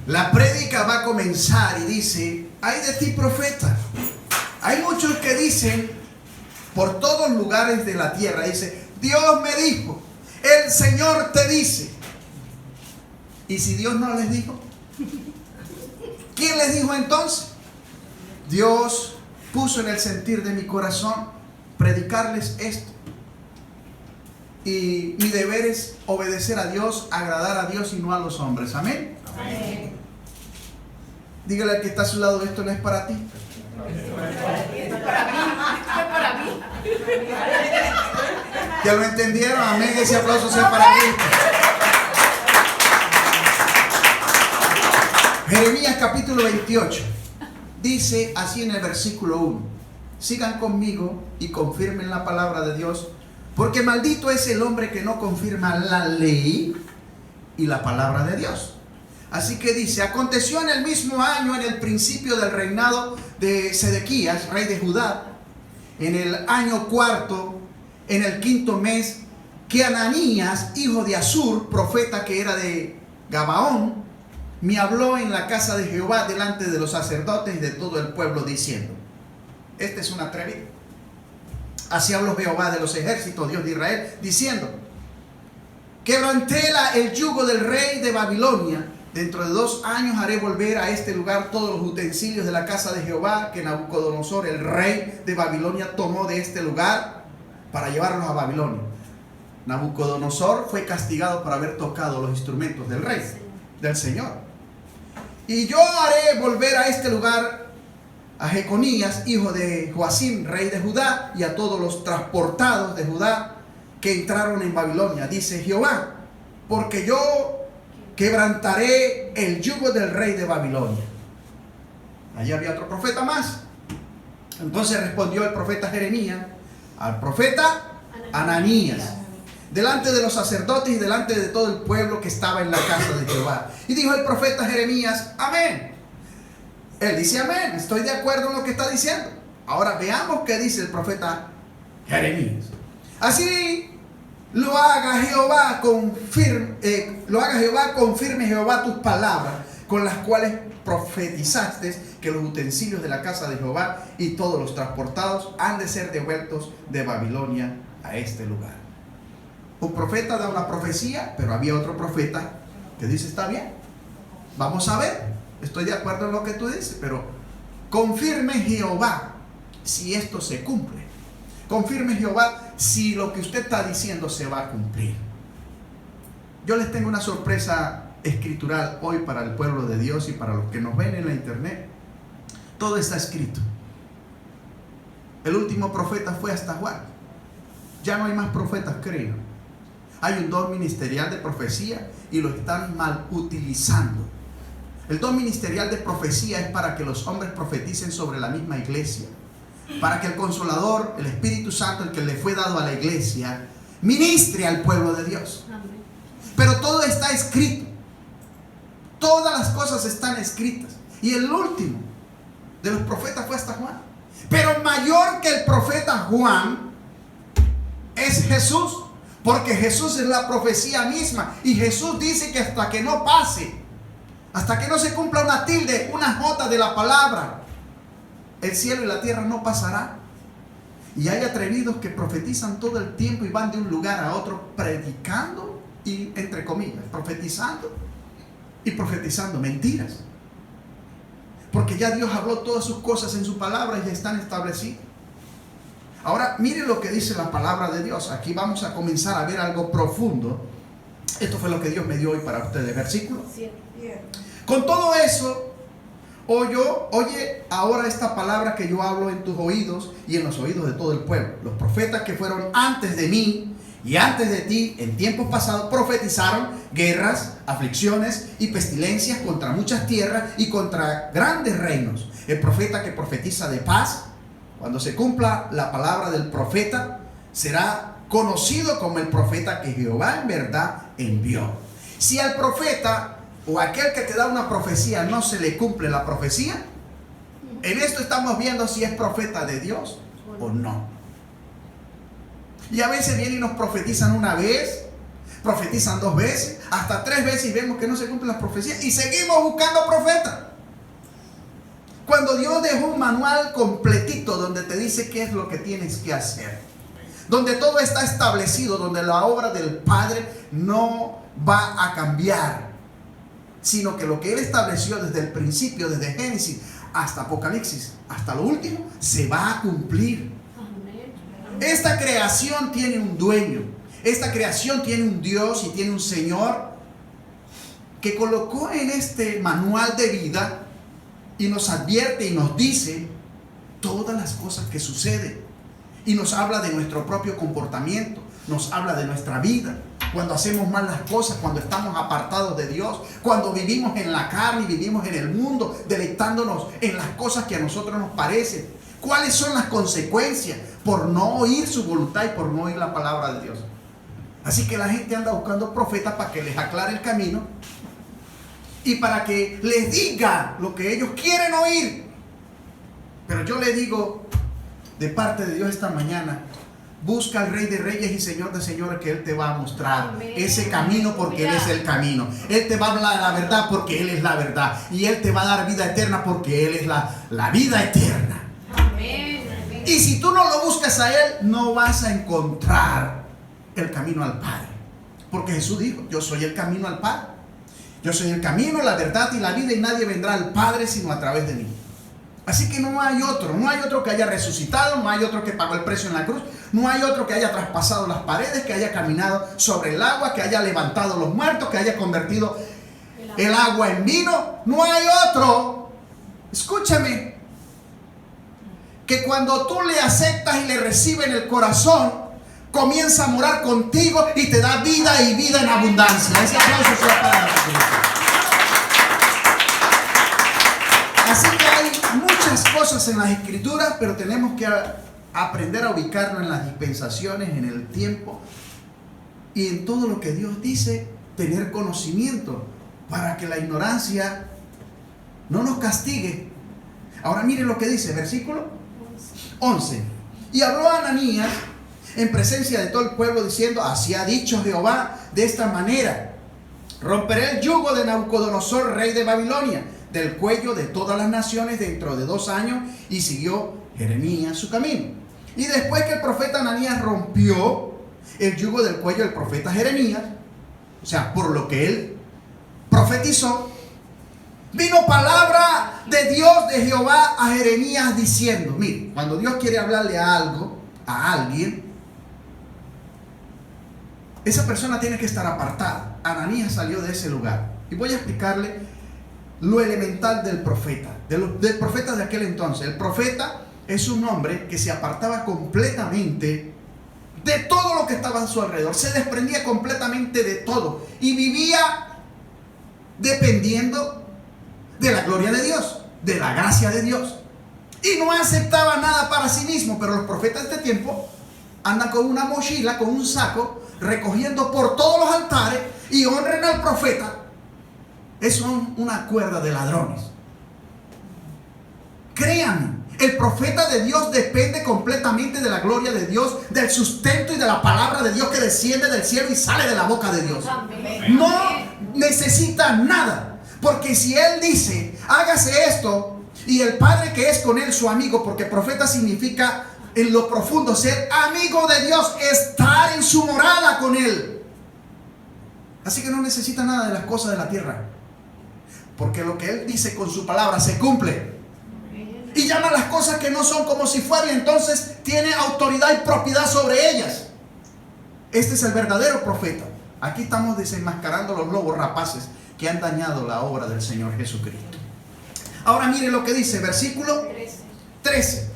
La prédica va a comenzar y dice: ay de ti, profeta. Hay muchos que dicen por todos lugares de la tierra, dice: Dios me dijo, el Señor te dice. ¿Y si Dios no les dijo? ¿Quién les dijo entonces? Dios puso en el sentir de mi corazón predicarles esto. Y mi deber es obedecer a Dios, agradar a Dios y no a los hombres. Amén. Amén. Dígale al que está a su lado: esto no es para ti. Esto es para mí. Esto es para mí. ¿Ya lo entendieron? Amén. Ese aplauso sea para mí. Jeremías capítulo 28 dice así en el versículo 1: sigan conmigo y confirmen la palabra de Dios, porque maldito es el hombre que no confirma la ley y la palabra de Dios. Así que dice: aconteció en el mismo año, en el principio del reinado de Sedequías, rey de Judá, en el año cuarto, en el quinto mes, que Ananías, hijo de Azur, profeta que era de Gabaón, me habló en la casa de Jehová delante de los sacerdotes y de todo el pueblo, diciendo: este es un atrevido. Así habló Jehová de los ejércitos, Dios de Israel, diciendo: quebranté el yugo del rey de Babilonia. Dentro de 2 años haré volver a este lugar todos los utensilios de la casa de Jehová que Nabucodonosor, el rey de Babilonia, tomó de este lugar para llevarlos a Babilonia. Nabucodonosor fue castigado por haber tocado los instrumentos del rey, del Señor. Y yo haré volver a este lugar a Jeconías, hijo de Joacim, rey de Judá, y a todos los transportados de Judá que entraron en Babilonia, dice Jehová, porque yo quebrantaré el yugo del rey de Babilonia. Allí había otro profeta más. Entonces respondió el profeta Jeremías al profeta Ananías, delante de los sacerdotes y delante de todo el pueblo que estaba en la casa de Jehová. Y dijo el profeta Jeremías: amén. Él dice amén, estoy de acuerdo en lo que está diciendo. Ahora veamos qué dice el profeta Jeremías. Así lo haga Jehová, confirme Jehová tus palabras, con las cuales profetizaste que los utensilios de la casa de Jehová y todos los transportados han de ser devueltos de Babilonia a este lugar. Un profeta da una profecía, pero había otro profeta que dice: está bien, vamos a ver, estoy de acuerdo en lo que tú dices, pero confirme Jehová si esto se cumple. Confirme Jehová si lo que usted está diciendo se va a cumplir. Yo les tengo una sorpresa escritural hoy para el pueblo de Dios y para los que nos ven en la internet. Todo está escrito. El último profeta fue hasta Juan. Ya no hay más profetas, creo. Hay un don ministerial de profecía y lo están mal utilizando. El don ministerial de profecía es para que los hombres profeticen sobre la misma iglesia, para que el Consolador, el Espíritu Santo, el que le fue dado a la iglesia, ministre al pueblo de Dios. Pero todo está escrito. Todas las cosas están escritas. Y el último de los profetas fue hasta Juan. Pero mayor que el profeta Juan es Jesús, porque Jesús es la profecía misma. Y Jesús dice que hasta que no pase, hasta que no se cumpla una tilde, una jota de la palabra, el cielo y la tierra no pasará. Y hay atrevidos que profetizan todo el tiempo y van de un lugar a otro predicando y, entre comillas, profetizando y profetizando mentiras. Porque ya Dios habló todas sus cosas en su palabra y ya están establecidas. Ahora, miren lo que dice la palabra de Dios. Aquí vamos a comenzar a ver algo profundo. Esto fue lo que Dios me dio hoy para ustedes. Versículo. Con todo eso, oye ahora esta palabra que yo hablo en tus oídos y en los oídos de todo el pueblo. Los profetas que fueron antes de mí y antes de ti en tiempos pasados profetizaron guerras, aflicciones y pestilencias contra muchas tierras y contra grandes reinos. El profeta que profetiza de paz, cuando se cumpla la palabra del profeta, será conocido como el profeta que Jehová en verdad envió. Si al profeta o aquel que te da una profecía no se le cumple la profecía, en esto estamos viendo si es profeta de Dios o no. Y a veces vienen y nos profetizan una vez, profetizan 2 veces, hasta 3 veces y vemos que no se cumplen las profecías y seguimos buscando profetas. Cuando Dios dejó un manual completito donde te dice qué es lo que tienes que hacer, donde todo está establecido, donde la obra del Padre no va a cambiar, sino que lo que Él estableció desde el principio, desde Génesis hasta Apocalipsis, hasta lo último, se va a cumplir. Esta creación tiene un dueño, esta creación tiene un Dios y tiene un Señor que colocó en este manual de vida y nos advierte y nos dice todas las cosas que suceden y nos habla de nuestro propio comportamiento, nos habla de nuestra vida, cuando hacemos mal las cosas, cuando estamos apartados de Dios, cuando vivimos en la carne y vivimos en el mundo, deleitándonos en las cosas que a nosotros nos parecen. ¿Cuáles son las consecuencias por no oír su voluntad y por no oír la palabra de Dios? Así que la gente anda buscando profetas para que les aclare el camino y para que les diga lo que ellos quieren oír. Pero yo le digo de parte de Dios esta mañana: busca al Rey de Reyes y Señor de Señores, que Él te va a mostrar ese camino, porque Él es el camino. Él te va a hablar la verdad porque Él es la verdad. Y Él te va a dar vida eterna porque Él es la vida eterna. Y si tú no lo buscas a Él, no vas a encontrar el camino al Padre. Porque Jesús dijo: yo soy el camino al Padre. Yo soy el camino, la verdad y la vida, y nadie vendrá al Padre sino a través de mí. Así que no hay otro que haya resucitado, no hay otro que pagó el precio en la cruz, no hay otro que haya traspasado las paredes, que haya caminado sobre el agua, que haya levantado los muertos, que haya convertido el agua en vino. No hay otro, escúchame, que cuando tú le aceptas y le recibes en el corazón, comienza a morar contigo y te da vida y vida en abundancia. Ese aplauso sea para nosotros. Así que hay muchas cosas en las Escrituras, pero tenemos que aprender a ubicarnos en las dispensaciones, en el tiempo y en todo lo que Dios dice, tener conocimiento para que la ignorancia no nos castigue. Ahora miren lo que dice, versículo 11. Y habló Ananías en presencia de todo el pueblo diciendo: así ha dicho Jehová de esta manera: romperé el yugo de Nabucodonosor, rey de Babilonia, del cuello de todas las naciones dentro de 2 años. Y siguió Jeremías su camino. Y después que el profeta Ananías rompió el yugo del cuello del profeta Jeremías, o sea, por lo que él profetizó, vino palabra de Dios, de Jehová, a Jeremías diciendo: mire, cuando Dios quiere hablarle a alguien, esa persona tiene que estar apartada. Ananías salió de ese lugar. Y voy a explicarle lo elemental del profeta, del profeta de aquel entonces. El profeta es un hombre que se apartaba completamente de todo lo que estaba a su alrededor, se desprendía completamente de todo y vivía dependiendo de la gloria de Dios, de la gracia de Dios, y no aceptaba nada para sí mismo. Pero los profetas de este tiempo andan con una mochila, con un saco, recogiendo por todos los altares y honren al profeta. Es una cuerda de ladrones. Créanme, el profeta de Dios depende completamente de la gloria de Dios, del sustento y de la palabra de Dios que desciende del cielo y sale de la boca de Dios. No necesita nada, porque si él dice: hágase esto, y el Padre que es con él su amigo, porque profeta significa en lo profundo ser amigo de Dios, estar en su morada con él. Así que no necesita nada de las cosas de la tierra, porque lo que él dice con su palabra se cumple. Y llama las cosas que no son como si fueran, y entonces tiene autoridad y propiedad sobre ellas. Este es el verdadero profeta. Aquí estamos desenmascarando los lobos rapaces que han dañado la obra del Señor Jesucristo. Ahora mire lo que dice, versículo 13.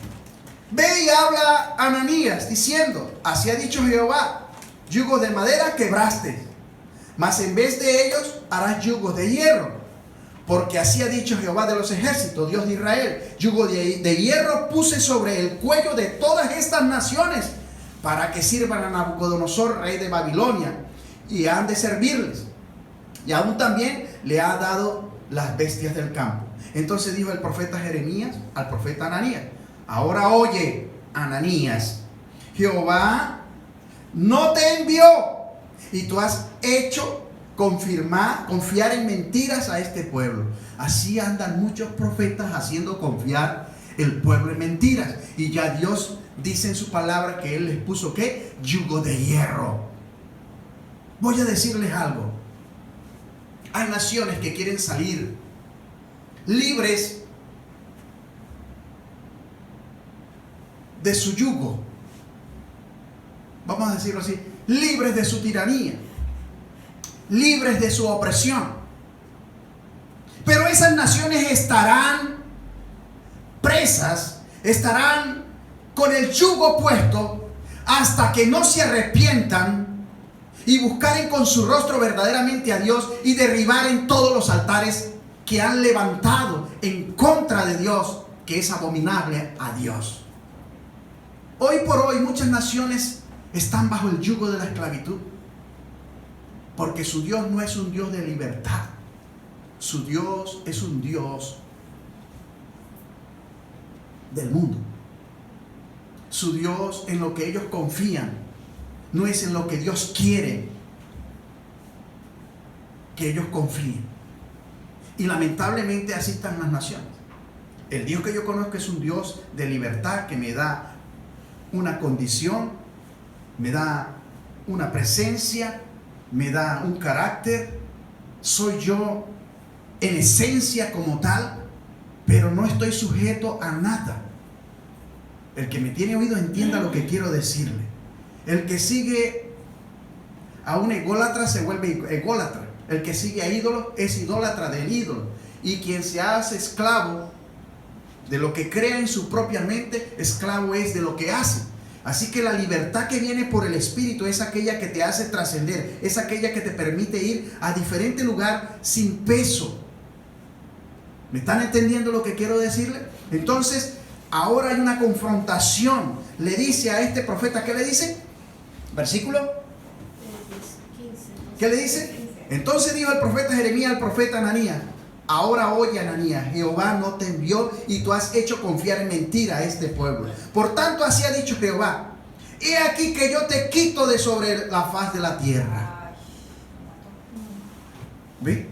Ve y habla a Ananías diciendo: así ha dicho Jehová: yugos de madera quebraste, mas en vez de ellos harás yugos de hierro. Porque así ha dicho Jehová de los ejércitos, Dios de Israel: yugo de hierro puse sobre el cuello de todas estas naciones, para que sirvan a Nabucodonosor, rey de Babilonia, y han de servirles. Y aún también le ha dado las bestias del campo. Entonces dijo el profeta Jeremías al profeta Ananías: ahora oye, Ananías, Jehová no te envió, y tú has hecho confiar en mentiras a este pueblo. Así andan muchos profetas haciendo confiar el pueblo en mentiras. Y ya Dios dice en su palabra que Él les puso ¿qué? Yugo de hierro. Voy a decirles algo. Hay naciones que quieren salir libres de su yugo. Vamos a decirlo así, libres de su tiranía, libres de su opresión. Pero esas naciones estarán presas, estarán con el yugo puesto hasta que no se arrepientan y buscaren con su rostro verdaderamente a Dios y derribaren todos los altares que han levantado en contra de Dios, que es abominable a Dios. Hoy por hoy muchas naciones están bajo el yugo de la esclavitud, porque su Dios no es un Dios de libertad. Su Dios es un Dios del mundo. Su Dios, en lo que ellos confían, no es en lo que Dios quiere que ellos confíen. Y lamentablemente así están las naciones. El Dios que yo conozco es un Dios de libertad, que me da una condición, me da una presencia, me da un carácter. Soy yo en esencia como tal, pero no estoy sujeto a nada. El que me tiene oído entienda lo que quiero decirle. El que sigue a un ególatra se vuelve ególatra. El que sigue a ídolo es idólatra del ídolo. Y quien se hace esclavo de lo que crea en su propia mente, esclavo es de lo que hace. Así que la libertad que viene por el Espíritu es aquella que te hace trascender, es aquella que te permite ir a diferente lugar sin peso. ¿Me están entendiendo lo que quiero decirle? Entonces, ahora hay una confrontación. Le dice a este profeta, ¿qué le dice? Versículo 15. ¿Qué le dice? Entonces dijo el profeta Jeremías al profeta Ananías: ahora oye, Ananías, Jehová no te envió y tú has hecho confiar en mentira a este pueblo. Por tanto, así ha dicho Jehová: he aquí que yo te quito de sobre la faz de la tierra. ¿Ve?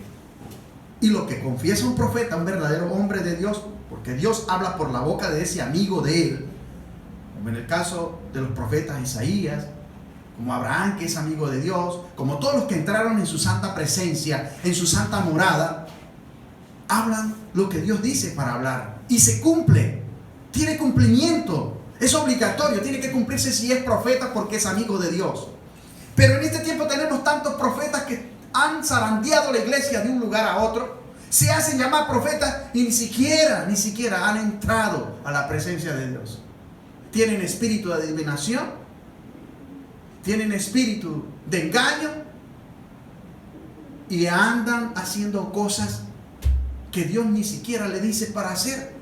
Y lo que confiesa un profeta, un verdadero hombre de Dios, porque Dios habla por la boca de ese amigo de él, como en el caso de los profetas Isaías, como Abraham, que es amigo de Dios, como todos los que entraron en su santa presencia, en su santa morada, hablan lo que Dios dice para hablar. Y se cumple, tiene cumplimiento, es obligatorio, tiene que cumplirse si es profeta, porque es amigo de Dios. Pero en este tiempo tenemos tantos profetas que han zarandeado la iglesia de un lugar a otro, se hacen llamar profetas y ni siquiera han entrado a la presencia de Dios. Tienen espíritu de adivinación, tienen espíritu de engaño y andan haciendo cosas que Dios ni siquiera le dice para hacer.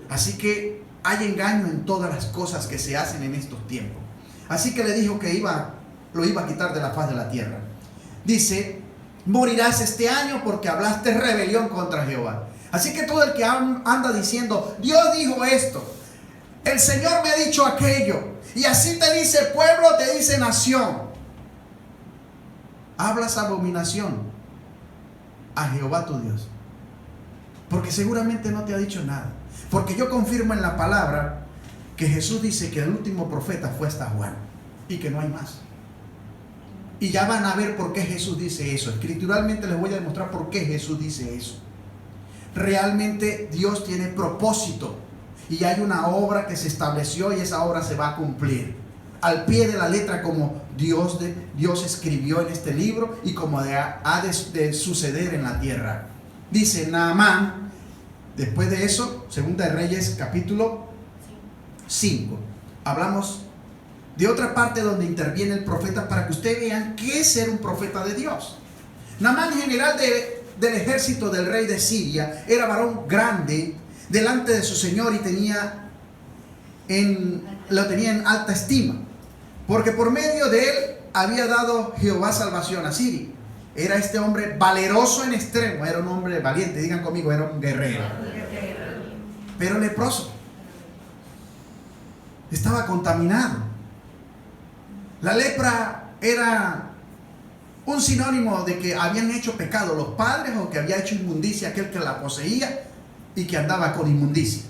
Así que hay engaño en todas las cosas que se hacen en estos tiempos. Así que le dijo que lo iba a quitar de la faz de la tierra. Dice: morirás este año porque hablaste rebelión contra Jehová. Así que todo el que anda diciendo: Dios dijo esto, el Señor me ha dicho aquello, y así te dice pueblo, te dice nación, hablas abominación a Jehová tu Dios, porque seguramente no te ha dicho nada. Porque yo confirmo en la palabra que Jesús dice que el último profeta fue hasta Juan y que no hay más. Y ya van a ver por qué Jesús dice eso. Escrituralmente les voy a demostrar por qué Jesús dice eso. Realmente Dios tiene propósito y hay una obra que se estableció y esa obra se va a cumplir al pie de la letra, como Dios escribió en este libro y como ha de suceder en la tierra. Dice Naamán, después de eso, Segunda de Reyes capítulo 5. Hablamos de otra parte donde interviene el profeta para que ustedes vean qué es ser un profeta de Dios. Naamán, general del ejército del rey de Siria, era varón grande delante de su señor y lo tenía en alta estima, porque por medio de él había dado Jehová salvación a Siria. Era este hombre valeroso en extremo, era un hombre valiente, digan conmigo, era un guerrero, pero leproso. Estaba contaminado. La lepra era un sinónimo de que habían hecho pecado los padres o que había hecho inmundicia aquel que la poseía y que andaba con inmundicia.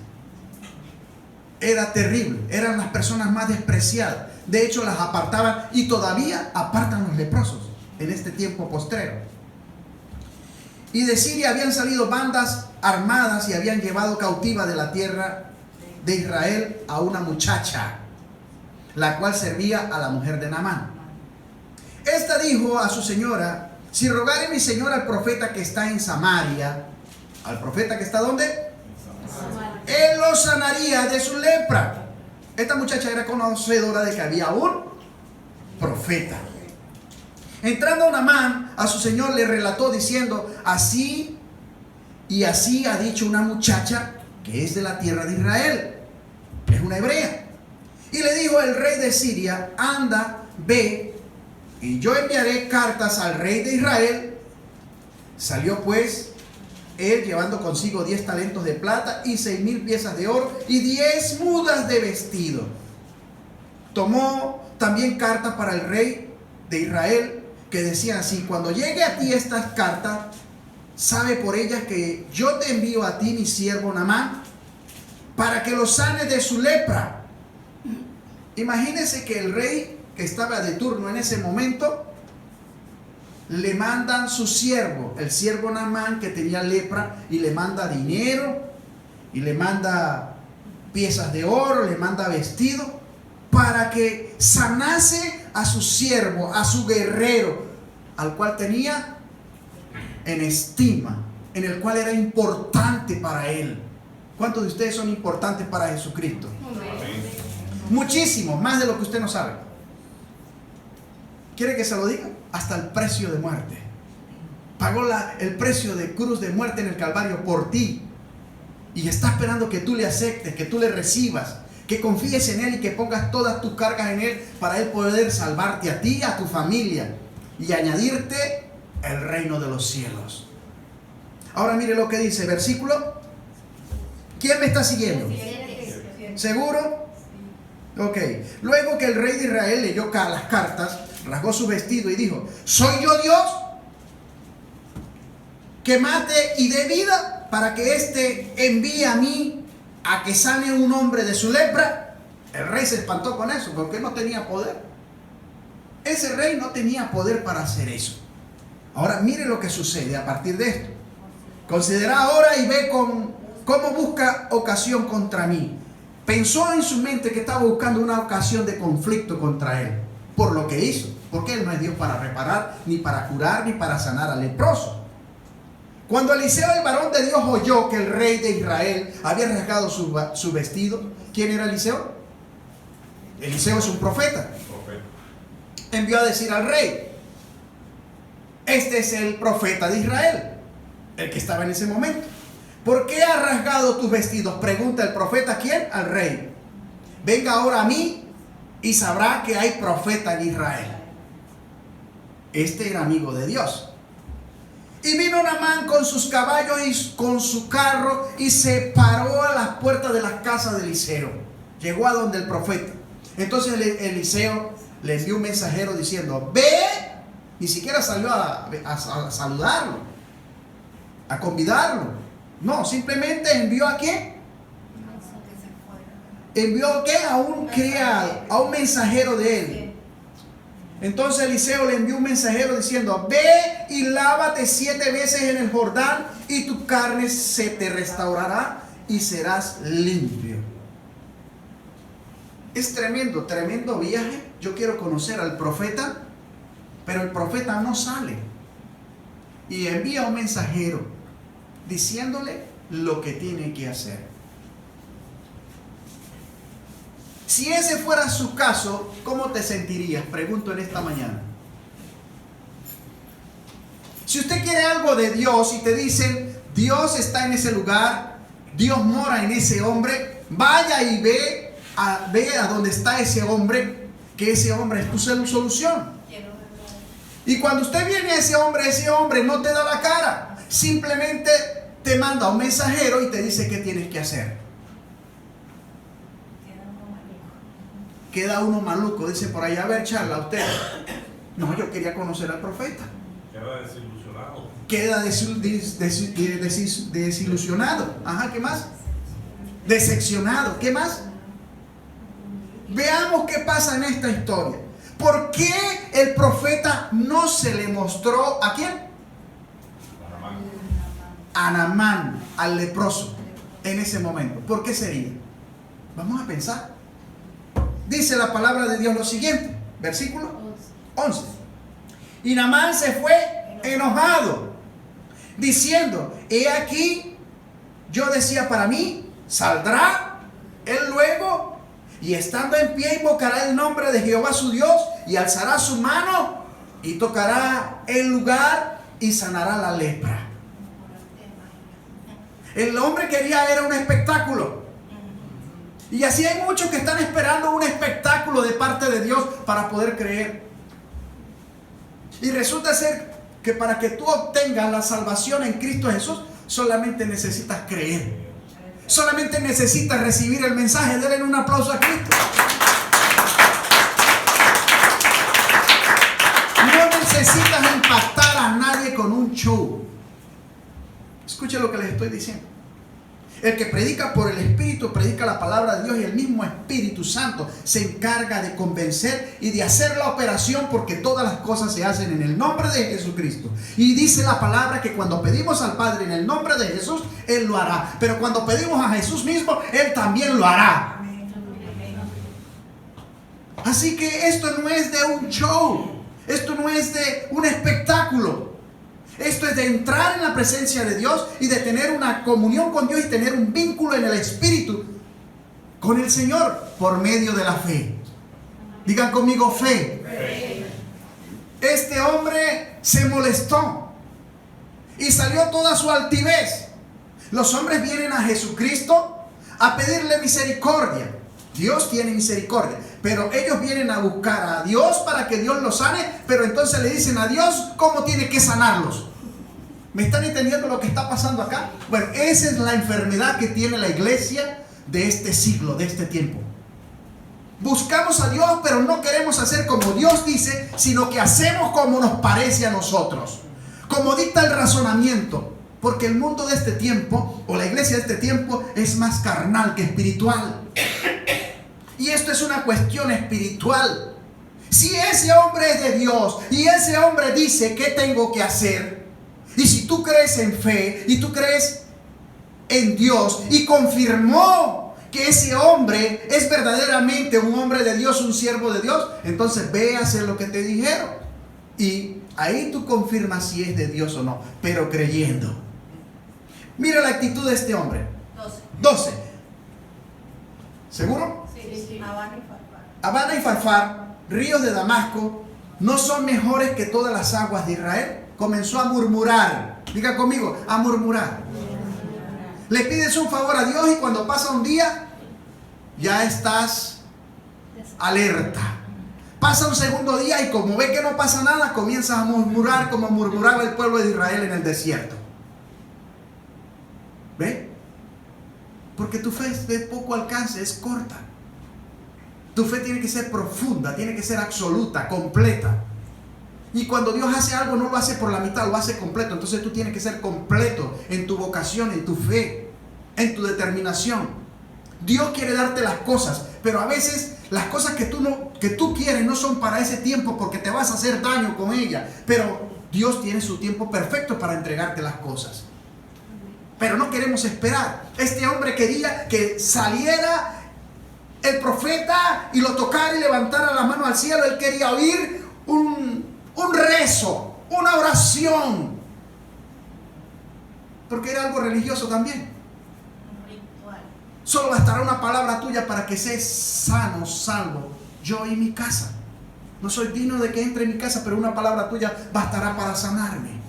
Era terrible, eran las personas más despreciadas. De hecho, las apartaban y todavía apartan los leprosos en este tiempo postrero. Y de Siria habían salido bandas armadas y habían llevado cautiva de la tierra de Israel a una muchacha, la cual servía a la mujer de Naamán. Esta dijo a su señora: si rogare mi señora al profeta que está en Samaria, ¿al profeta que está dónde? Él lo sanaría de su lepra. Esta muchacha era conocedora de que había un profeta. Entrando Naamán a su señor, le relató diciendo: así y así ha dicho una muchacha que es de la tierra de Israel, es una hebrea. Y le dijo el rey de Siria: anda, ve, y yo enviaré cartas al rey de Israel. Salió pues él llevando consigo 10 talentos de plata y 6,000 piezas de oro y 10 mudas de vestido. Tomó también cartas para el rey de Israel que decían así: cuando llegue a ti estas cartas, sabe por ellas que yo te envío a ti mi siervo Naamán para que lo sanes de su lepra. Imagínense que el rey que estaba de turno en ese momento le mandan su siervo, el siervo Naamán, que tenía lepra, y le manda dinero y le manda piezas de oro, le manda vestido para que sanase a su siervo, a su guerrero, al cual tenía en estima, en el cual era importante para él. ¿Cuántos de ustedes son importantes para Jesucristo? Muchísimo, más de lo que usted no sabe. ¿Quiere que se lo diga? Hasta el precio de muerte. Pagó el precio de cruz de muerte en el Calvario por ti. Y está esperando que tú le aceptes, que tú le recibas, que confíes en Él y que pongas todas tus cargas en Él para Él poder salvarte a ti y a tu familia y añadirte el reino de los cielos. Ahora mire lo que dice, versículo. ¿Quién me está siguiendo? ¿Seguro? Ok. Luego que el rey de Israel leyó las cartas, rasgó su vestido y dijo: ¿soy yo Dios que mate y dé vida para que éste envíe a mí a que sane un hombre de su lepra? El rey se espantó con eso porque no tenía poder. Ese rey no tenía poder para hacer eso. Ahora mire lo que sucede a partir de esto. Considera ahora y ve cómo busca ocasión contra mí. Pensó en su mente que estaba buscando una ocasión de conflicto contra él por lo que hizo, porque él no es Dios para reparar, ni para curar, ni para sanar al leproso. Cuando Eliseo, el varón de Dios, oyó que el rey de Israel había rasgado su vestido, ¿quién era Eliseo? Eliseo es un profeta. Envió a decir al rey: este es el profeta de Israel, el que estaba en ese momento. ¿Por qué has rasgado tus vestidos? Pregunta el profeta. ¿Quién? Al rey. Venga ahora a mí y sabrá que hay profeta en Israel. Este era amigo de Dios. Y vino Naamán con sus caballos y con su carro y se paró a las puertas de la casa de Eliseo. Llegó a donde el profeta. Entonces Eliseo le envió un mensajero diciendo: ve. Ni siquiera salió a saludarlo, a convidarlo. No, simplemente envió ¿a qué? Envió ¿qué? A un criado, a un mensajero de él. Entonces Eliseo le envió un mensajero diciendo: ve y lávate 7 veces en el Jordán y tu carne se te restaurará y serás limpio. Es tremendo, tremendo viaje. Yo quiero conocer al profeta, pero el profeta no sale. Y envía un mensajero diciéndole lo que tiene que hacer. Si ese fuera su caso, ¿cómo te sentirías? Pregunto en esta mañana. Si usted quiere algo de Dios y te dicen: Dios está en ese lugar, Dios mora en ese hombre, vaya y ve a donde está ese hombre, que ese hombre es tu solución. Y cuando usted viene a ese hombre no te da la cara, simplemente te manda un mensajero y te dice qué tienes que hacer. Queda uno maluco, dice por ahí. A ver, charla, usted. No, yo quería conocer al profeta. Queda desilusionado. Queda desilusionado. Ajá, ¿qué más? Decepcionado. ¿Qué más? Veamos qué pasa en esta historia. ¿Por qué el profeta no se le mostró a quién? A Naamán, al leproso, en ese momento. ¿Por qué sería? Vamos a pensar. Dice la palabra de Dios lo siguiente, versículo 11. Y Naamán se fue enojado, diciendo: he aquí, yo decía para mí, saldrá él luego, y estando en pie invocará el nombre de Jehová su Dios, y alzará su mano, y tocará el lugar, y sanará la lepra. El hombre quería era un espectáculo. Y así hay muchos que están esperando un espectáculo de parte de Dios para poder creer. Y resulta ser que para que tú obtengas la salvación en Cristo Jesús, solamente necesitas creer. Solamente necesitas recibir el mensaje. Denle un aplauso a Cristo. No necesitas impactar a nadie con un show. Escuche lo que les estoy diciendo. El que predica por el Espíritu predica la palabra de Dios, y el mismo Espíritu Santo se encarga de convencer y de hacer la operación, porque todas las cosas se hacen en el nombre de Jesucristo. Y dice la palabra que cuando pedimos al Padre en el nombre de Jesús, Él lo hará. Pero cuando pedimos a Jesús mismo, Él también lo hará. Así que esto no es de un show. Esto no es de un espectáculo. Esto es de entrar en la presencia de Dios y de tener una comunión con Dios y tener un vínculo en el Espíritu con el Señor por medio de la fe. Digan conmigo: fe. Fe. Este hombre se molestó y salió toda su altivez. Los hombres vienen a Jesucristo a pedirle misericordia. Dios tiene misericordia, pero ellos vienen a buscar a Dios para que Dios los sane, pero entonces le dicen a Dios cómo tiene que sanarlos. ¿Me están entendiendo lo que está pasando acá? Bueno, esa es la enfermedad que tiene la iglesia de este siglo, de este tiempo. Buscamos a Dios, pero no queremos hacer como Dios dice, sino que hacemos como nos parece a nosotros, como dicta el razonamiento. Porque el mundo de este tiempo, o la iglesia de este tiempo, es más carnal que espiritual. Y esto es una cuestión espiritual. Si ese hombre es de Dios y ese hombre dice qué tengo que hacer, y si tú crees en fe y tú crees en Dios y confirmó que ese hombre es verdaderamente un hombre de Dios, un siervo de Dios, entonces ve a hacer lo que te dijeron. Y ahí tú confirmas si es de Dios o no, pero creyendo. Mira la actitud de este hombre. 12. ¿Seguro? Sí. Abana y Farfar, ríos de Damasco, ¿no son mejores que todas las aguas de Israel? Comenzó a murmurar. Diga conmigo, a murmurar. Le pides un favor a Dios y cuando pasa un día, ya estás alerta. Pasa un segundo día y como ve que no pasa nada, comienzas a murmurar como murmuraba el pueblo de Israel en el desierto. ¿Ve? Porque tu fe es de poco alcance, es corta. Tu fe tiene que ser profunda, tiene que ser absoluta, completa. Y cuando Dios hace algo, no lo hace por la mitad, lo hace completo. Entonces tú tienes que ser completo en tu vocación, en tu fe, en tu determinación. Dios quiere darte las cosas, pero a veces las cosas que tú quieres no son para ese tiempo, porque te vas a hacer daño con ellas. Pero Dios tiene su tiempo perfecto para entregarte las cosas. Pero no queremos esperar. Este hombre quería que saliera el profeta y lo tocara y levantara la mano al cielo. Él quería oír un rezo, una oración, porque era algo religioso también. Solo bastará una palabra tuya para que seas sano, salvo, yo y mi casa. No soy digno de que entre en mi casa, pero una palabra tuya bastará para sanarme.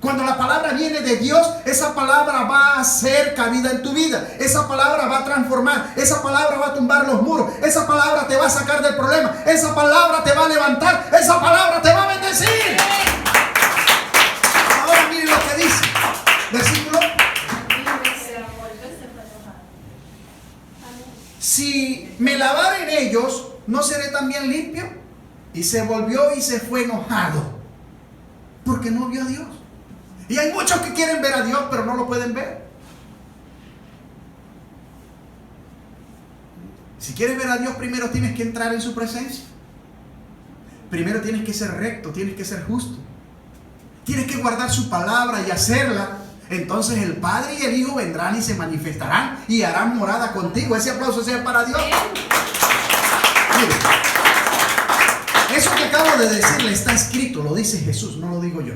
Cuando la palabra viene de Dios, esa palabra va a hacer cabida en tu vida. Esa palabra va a transformar. Esa palabra va a tumbar los muros. Esa palabra te va a sacar del problema. Esa palabra te va a levantar. Esa palabra te va a bendecir. Ahora miren lo que dice. Versículo. Si me lavaren ellos, ¿no seré también limpio? Y se volvió y se fue enojado porque no vio a Dios. Y hay muchos que quieren ver a Dios, pero no lo pueden ver. Si quieres ver a Dios, primero tienes que entrar en su presencia. Primero tienes que ser recto, tienes que ser justo. Tienes que guardar su palabra y hacerla. Entonces el Padre y el Hijo vendrán y se manifestarán y harán morada contigo. Ese aplauso sea para Dios. Mire, eso que acabo de decirle está escrito, lo dice Jesús, no lo digo yo.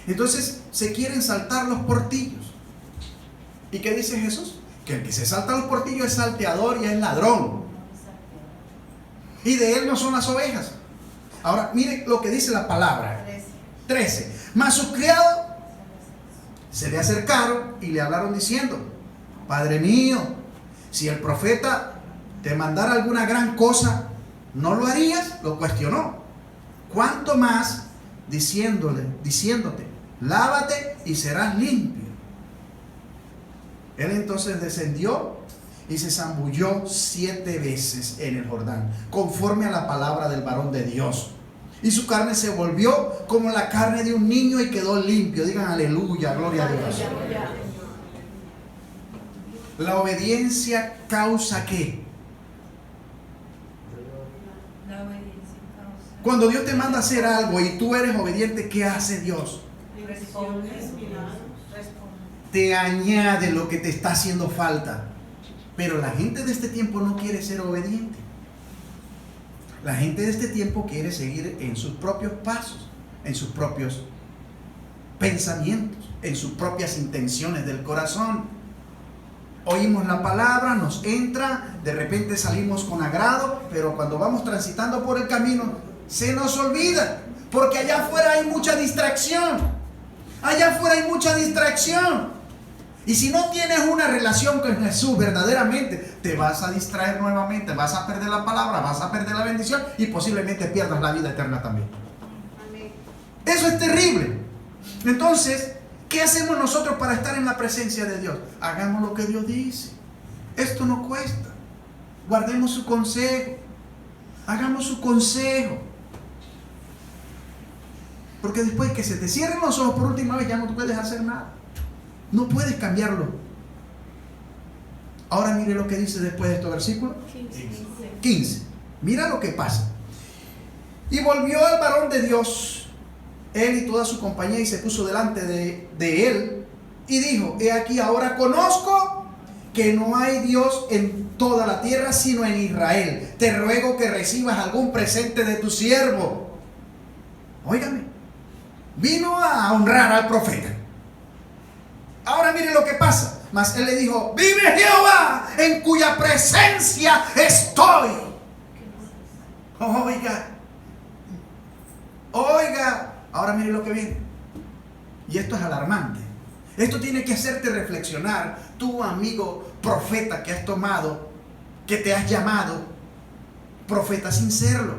Entonces se quieren saltar los portillos. ¿Y qué dice Jesús? Que el que se salta los portillos es salteador y es ladrón. Y de él no son las ovejas. Ahora, mire lo que dice la palabra. 13. Mas sus criados se le acercaron y le hablaron diciendo: Padre mío, si el profeta te mandara alguna gran cosa, ¿no lo harías? Lo cuestionó. ¿Cuánto más diciéndote, lávate y serás limpio? Él entonces descendió y se zambulló 7 veces en el Jordán, conforme a la palabra del varón de Dios. Y su carne se volvió como la carne de un niño y quedó limpio. Digan aleluya, gloria a Dios. La obediencia causa ¿qué? Cuando Dios te manda a hacer algo y tú eres obediente, ¿qué hace Dios? Te añade lo que te está haciendo falta. Pero la gente de este tiempo no quiere ser obediente. La gente de este tiempo quiere seguir en sus propios pasos, en sus propios pensamientos, en sus propias intenciones del corazón. Oímos la palabra, nos entra, de repente salimos con agrado, pero cuando vamos transitando por el camino, se nos olvida, porque allá afuera hay mucha distracción. Allá afuera hay mucha distracción. Y si no tienes una relación con Jesús verdaderamente, te vas a distraer nuevamente, vas a perder la palabra, vas a perder la bendición y posiblemente pierdas la vida eterna también. Amén. Eso es terrible. Entonces, ¿qué hacemos nosotros para estar en la presencia de Dios? Hagamos lo que Dios dice. Esto no cuesta. Guardemos su consejo. Hagamos su consejo. Porque después que se te cierren los ojos por última vez, ya no puedes hacer nada. No puedes cambiarlo. Ahora mire lo que dice después de estos versículos. 15. Mira lo que pasa. Y volvió el varón de Dios, él y toda su compañía, y se puso delante de él y dijo: He aquí, ahora conozco que no hay Dios en toda la tierra sino en Israel. Te ruego que recibas algún presente de tu siervo. Óigame, vino a honrar al profeta. Ahora mire lo que pasa. Mas él le dijo: vive Jehová, en cuya presencia estoy. Oiga, ahora mire lo que viene. Y esto es alarmante. Esto tiene que hacerte reflexionar, tú amigo profeta que has tomado, que te has llamado profeta sin serlo,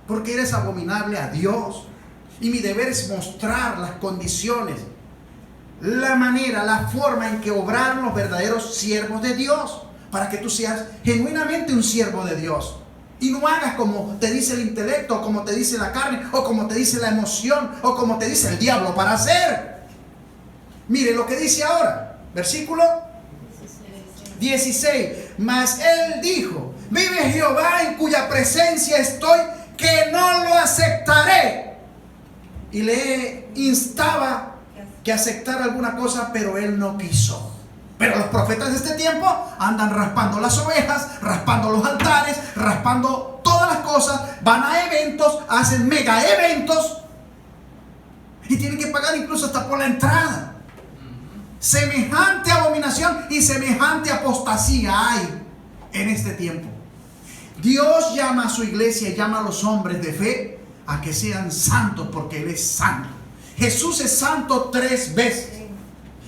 porque eres abominable a Dios. Y mi deber es mostrar las condiciones, la manera, la forma en que obraron los verdaderos siervos de Dios, para que tú seas genuinamente un siervo de Dios y no hagas como te dice el intelecto, o como te dice la carne, o como te dice la emoción, o como te dice el diablo para hacer. Mire lo que dice ahora, versículo 16. Mas él dijo: vive Jehová, en cuya presencia estoy, que no lo aceptaré. Y le instaba que aceptara alguna cosa, pero él no quiso. Pero los profetas de este tiempo andan raspando las ovejas, raspando los altares, raspando todas las cosas, van a eventos, hacen mega eventos y tienen que pagar incluso hasta por la entrada. Semejante abominación y semejante apostasía hay en este tiempo. Dios llama a su iglesia y llama a los hombres de fe a que sean santos, porque Él es santo. Jesús es santo 3 veces.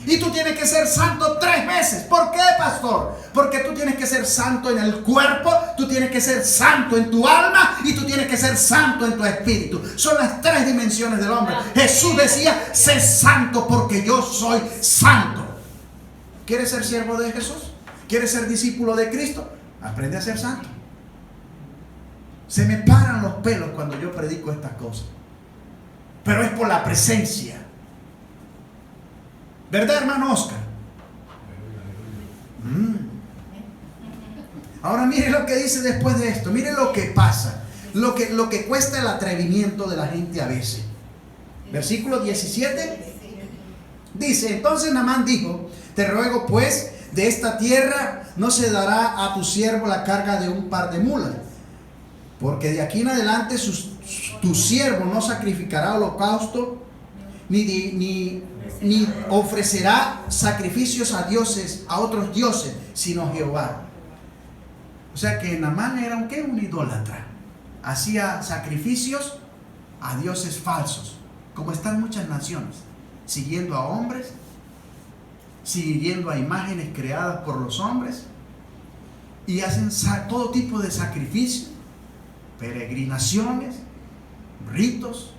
Y tú tienes que ser santo 3 veces. ¿Por qué, pastor? Porque tú tienes que ser santo en el cuerpo, tú tienes que ser santo en tu alma y tú tienes que ser santo en tu espíritu. Son las 3 dimensiones del hombre. Jesús decía: sé santo porque yo soy santo. ¿Quieres ser siervo de Jesús? ¿Quieres ser discípulo de Cristo? Aprende a ser santo. Se me paran los pelos cuando yo predico estas cosas. Pero es por la presencia. ¿Verdad, hermano Oscar? Ahora mire lo que dice después de esto. Mire lo que pasa. Lo que cuesta el atrevimiento de la gente a veces. Versículo 17. Dice, entonces Naamán dijo, te ruego pues, de esta tierra no se dará a tu siervo la carga de un par de mulas, porque de aquí en adelante tu siervo no sacrificará holocausto, ni ofrecerá sacrificios a dioses, a otros dioses, sino Jehová. O sea que Naamán era un idólatra. Hacía sacrificios a dioses falsos, como están muchas naciones, siguiendo a hombres, siguiendo a imágenes creadas por los hombres, y hacen todo tipo de sacrificios, peregrinaciones, ritos,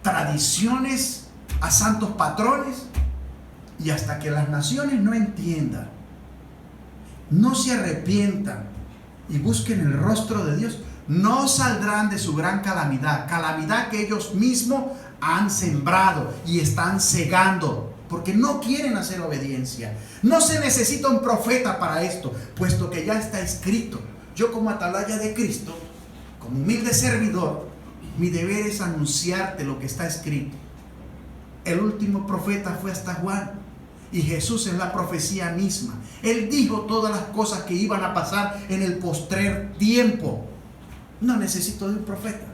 tradiciones a santos patrones, y hasta que las naciones no entiendan, no se arrepientan y busquen el rostro de Dios, no saldrán de su gran calamidad que ellos mismos han sembrado y están cegando, porque no quieren hacer obediencia. No se necesita un profeta para esto, puesto que ya está escrito. Yo, como atalaya de Cristo, como humilde servidor, mi deber es anunciarte lo que está escrito. El último profeta fue hasta Juan, y Jesús es la profecía misma. Él dijo todas las cosas que iban a pasar en el postrer tiempo. No necesito de un profeta,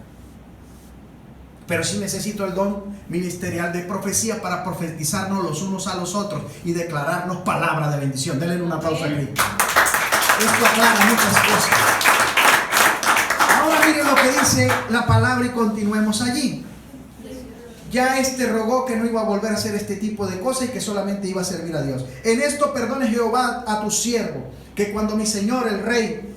pero sí necesito el don ministerial de profecía para profetizarnos los unos a los otros y declararnos palabra de bendición. Denle una pausa a Cristo. Esto aclara muchas cosas. Ahora miren lo que dice la palabra y continuemos allí. Ya rogó que no iba a volver a hacer este tipo de cosas y que solamente iba a servir a Dios. En esto perdone Jehová a tu siervo, que cuando mi señor el rey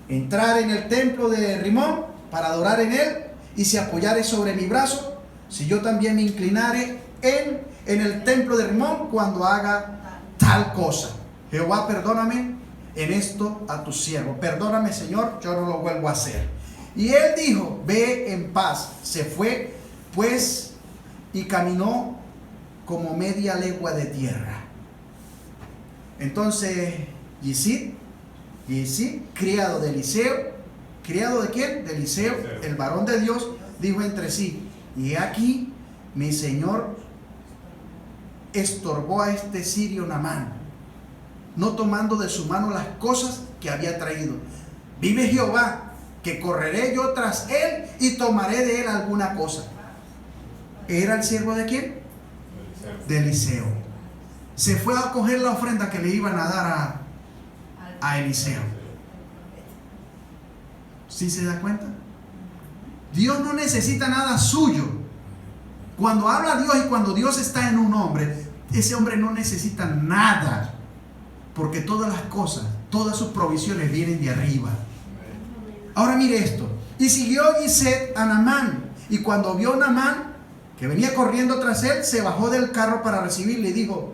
entrare en el templo de Rimón para adorar en él y se apoyare sobre mi brazo, si yo también me inclinare en el templo de Rimón cuando haga tal cosa. Jehová, perdóname en esto a tu siervo. Perdóname, Señor, yo no lo vuelvo a hacer. Y él dijo, ve en paz. Se fue pues y caminó como media legua de tierra. Entonces Gisid, criado de Eliseo, ¿criado de quién? De Eliseo, el varón de Dios, dijo entre sí, y aquí mi señor estorbó a este sirio Naamán, no tomando de su mano las cosas que había traído. Vive Jehová, que correré yo tras él y tomaré de él alguna cosa. ¿Era el siervo de quién? De Eliseo. Se fue a coger la ofrenda que le iban a dar a Eliseo. ¿Sí se da cuenta? Dios no necesita nada suyo. Cuando habla Dios y cuando Dios está en un hombre, ese hombre no necesita nada, porque todas las cosas, todas sus provisiones vienen de arriba. Ahora mire esto. Y siguió Gisid a Naamán, y cuando vio Naamán que venía corriendo tras él, se bajó del carro para recibirle y dijo,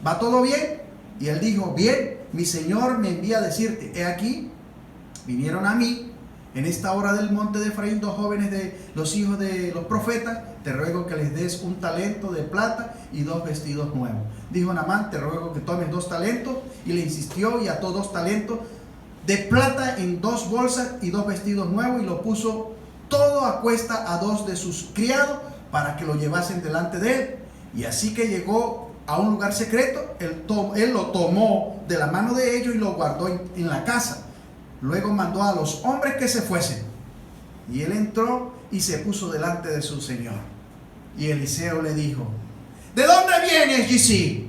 ¿va todo bien? Y él dijo, bien, mi señor me envía a decirte, he aquí, vinieron a mí en esta hora del monte de Efraín 2 jóvenes de los hijos de los profetas, te ruego que les des 1 talento de plata y 2 vestidos nuevos. Dijo Naamán, te ruego que tomes 2 talentos, y le insistió y ató 2 talentos de plata en 2 bolsas y 2 vestidos nuevos, y lo puso todo a cuesta a 2 de sus criados para que lo llevasen delante de él. Y así que llegó a un lugar secreto, él lo tomó de la mano de ellos y lo guardó en la casa. Luego mandó a los hombres que se fuesen, y él entró y se puso delante de su señor. Y Eliseo le dijo, ¿de dónde vienes, Gisid?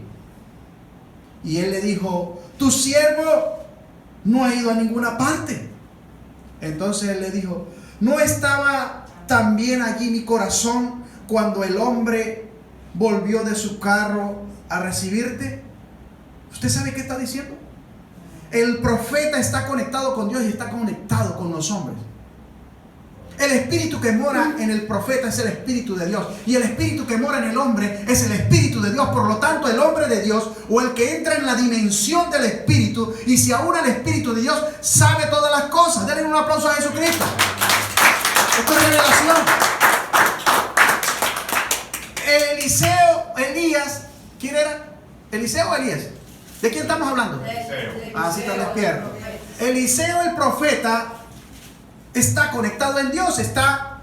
Y él le dijo, tu siervo no ha ido a ninguna parte. Entonces él le dijo, ¿no estaba también allí mi corazón cuando el hombre volvió de su carro a recibirte? ¿Usted sabe qué está diciendo? El profeta está conectado con Dios y está conectado con los hombres. El espíritu que mora en el profeta es el espíritu de Dios. Y el espíritu que mora en el hombre es el espíritu de Dios. Por lo tanto, el hombre de Dios, o el que entra en la dimensión del espíritu, y se aúna al espíritu de Dios, sabe todas las cosas. Denle un aplauso a Jesucristo. Esto es revelación. Elías, ¿quién era? ¿Eliseo o Elías? ¿De quién estamos hablando? Ah, sí, está despierto. Eliseo, el profeta, está conectado en Dios, está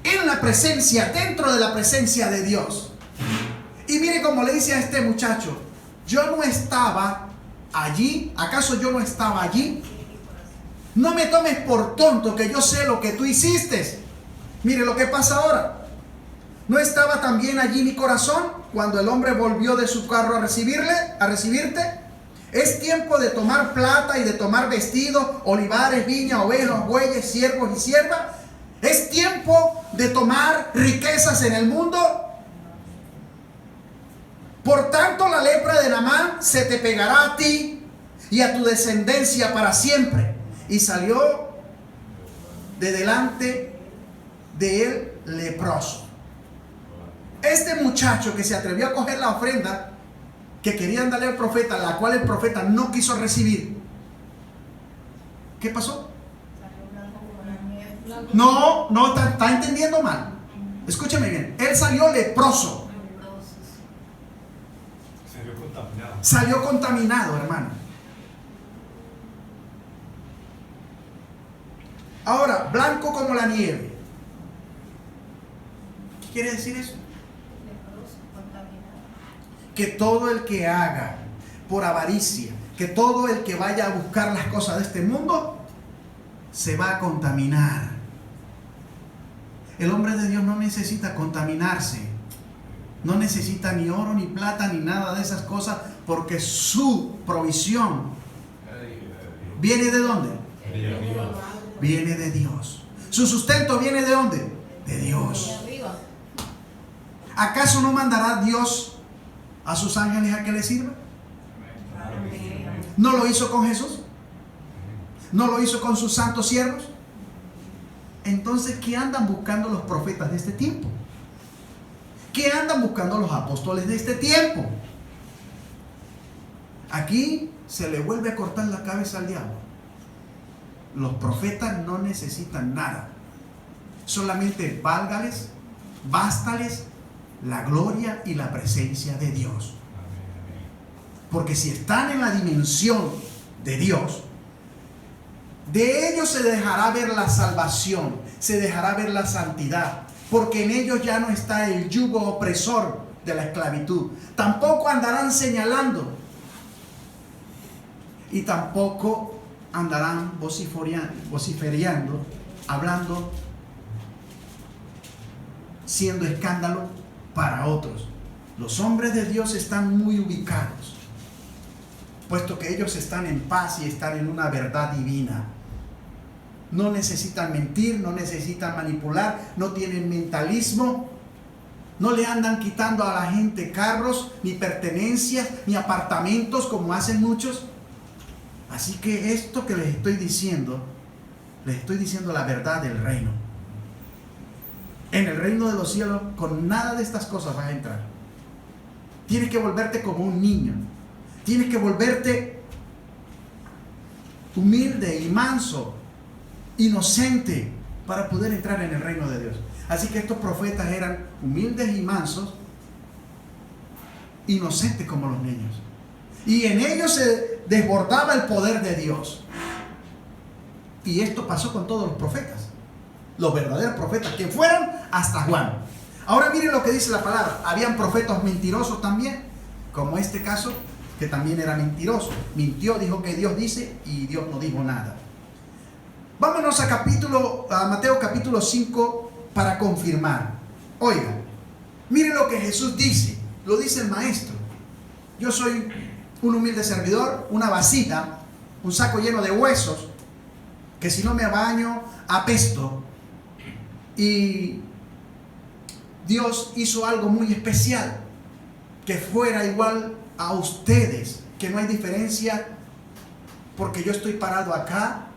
en la presencia, dentro de la presencia de Dios. Y mire cómo le dice a este muchacho: yo no estaba allí. ¿Acaso yo no estaba allí? No me tomes por tonto, que yo sé lo que tú hiciste. Mire lo que pasa ahora. ¿No estaba también allí mi corazón cuando el hombre volvió de su carro a recibirte? Es tiempo de tomar plata y de tomar vestidos, olivares, viña, ovejas, bueyes, siervos y siervas. Es tiempo de tomar riquezas en el mundo. Por tanto, la lepra de Naamán se te pegará a ti y a tu descendencia para siempre. Y salió de delante de él leproso. Este muchacho que se atrevió a coger la ofrenda que querían darle al profeta, la cual el profeta no quiso recibir, ¿qué pasó? No, está entendiendo mal. Escúcheme bien. Él salió leproso. Salió contaminado, hermano. Ahora, blanco como la nieve. ¿Qué quiere decir eso? Que todo el que haga por avaricia, que todo el que vaya a buscar las cosas de este mundo, se va a contaminar. El hombre de Dios no necesita contaminarse. No necesita ni oro, ni plata, ni nada de esas cosas, porque su provisión viene ¿de dónde? Viene de Dios. Su sustento viene ¿de dónde? De Dios. ¿Acaso no mandará Dios a sus ángeles a que le sirvan? ¿No lo hizo con Jesús? ¿No lo hizo con sus santos siervos? Entonces, ¿qué andan buscando los profetas de este tiempo? ¿Qué andan buscando los apóstoles de este tiempo? Aquí se le vuelve a cortar la cabeza al diablo. Los profetas no necesitan nada. Solamente bástales la gloria y la presencia de Dios. Porque si están en la dimensión de Dios, de ellos se dejará ver la salvación, se dejará ver la santidad, porque en ellos ya no está el yugo opresor de la esclavitud. Tampoco andarán señalando y tampoco andarán vociferando, hablando, siendo escándalo para otros. Los hombres de Dios están muy ubicados, puesto que ellos están en paz y están en una verdad divina. No necesitan mentir, no necesitan manipular, no tienen mentalismo, no le andan quitando a la gente carros, ni pertenencias, ni apartamentos como hacen muchos. Así que esto que les estoy diciendo la verdad del reino. En el reino de los cielos, con nada de estas cosas vas a entrar. Tienes que volverte como un niño. Tienes que volverte humilde y manso, inocente, para poder entrar en el reino de Dios. Así que estos profetas eran humildes y mansos, inocentes como los niños. Y en ellos se desbordaba el poder de Dios. Y esto pasó con todos los profetas, los verdaderos profetas, que fueron hasta Juan. Ahora miren lo que dice la palabra. Habían profetas mentirosos también, como este caso, que también era mentiroso. Mintió, dijo que Dios dice y Dios no dijo nada. Vámonos a Mateo capítulo 5 para confirmar. Oigan, miren lo que Jesús dice. Lo dice el maestro. Yo soy un humilde servidor, una vasija, un saco lleno de huesos, que si no me baño apesto. Y Dios hizo algo muy especial, que fuera igual a ustedes, que no hay diferencia, porque yo estoy parado acá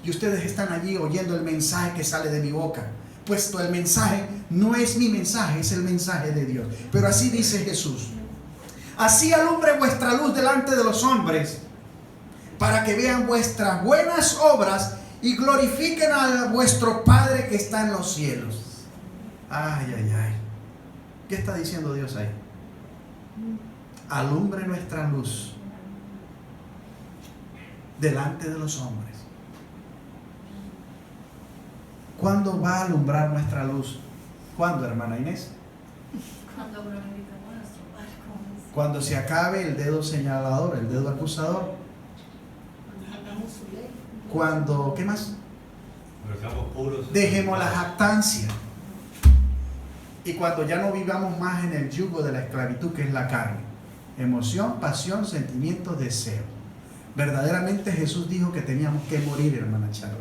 y ustedes están allí oyendo el mensaje que sale de mi boca, puesto el mensaje no es mi mensaje, es el mensaje de Dios. Pero así dice Jesús: así alumbre vuestra luz delante de los hombres, para que vean vuestras buenas obras y glorifiquen a vuestro Padre que está en los cielos. Ay, ay, ay. ¿Qué está diciendo Dios ahí? Alumbre nuestra luz delante de los hombres. ¿Cuándo va a alumbrar nuestra luz? ¿Cuándo, hermana Inés? Cuando glorificamos a nuestro Padre, como dice. Cuando se acabe el dedo señalador, el dedo acusador. Cuando hagamos su ley. Cuando, ¿qué más? Pero seamos puros. Dejemos la jactancia. Y cuando ya no vivamos más en el yugo de la esclavitud, que es la carne. Emoción, pasión, sentimiento, deseo. Verdaderamente Jesús dijo que teníamos que morir, hermana Charla.